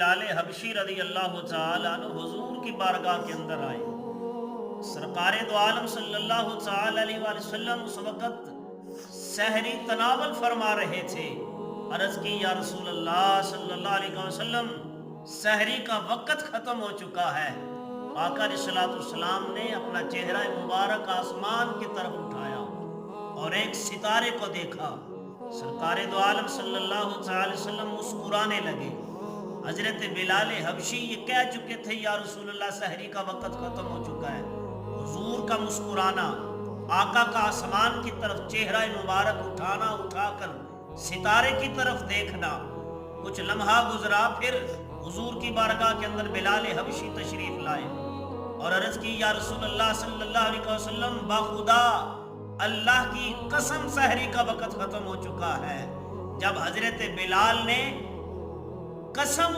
بلال حبشی رضی اللہ تعالی عنہ حضور کی بارگاہ کے اندر آئے۔ سرکار دو عالم صلی اللہ تعالی علیہ وآلہ وسلم اس وقت سحری تناول فرما رہے تھے۔ عرض کی یا رسول اللہ صلی اللہ علیہ وسلم سحری کا وقت ختم ہو چکا ہے۔ آقا علیہ السلام نے اپنا چہرہ مبارک آسمان کی طرف اٹھایا اور ایک ستارے کو دیکھا۔ سرکار دو عالم صلی اللہ علیہ وسلم مسکرانے لگے۔ حضرت بلال حبشی یہ کہہ چکے تھے یا رسول اللہ سحری کا وقت ختم ہو چکا ہے۔ حضور کا مسکرانا، آقا کا آسمان کی طرف چہرہ مبارک اٹھانا، اٹھا کر ستارے کی طرف دیکھنا۔ کچھ لمحہ گزرا، پھر حضور کی بارگاہ کے اندر بلال حبشی تشریف لائے اور عرض کی یا رسول اللہ صلی اللہ علیہ وسلم باخدا اللہ کی قسم سحری کا وقت ختم ہو چکا ہے۔ جب حضرت بلال نے قسم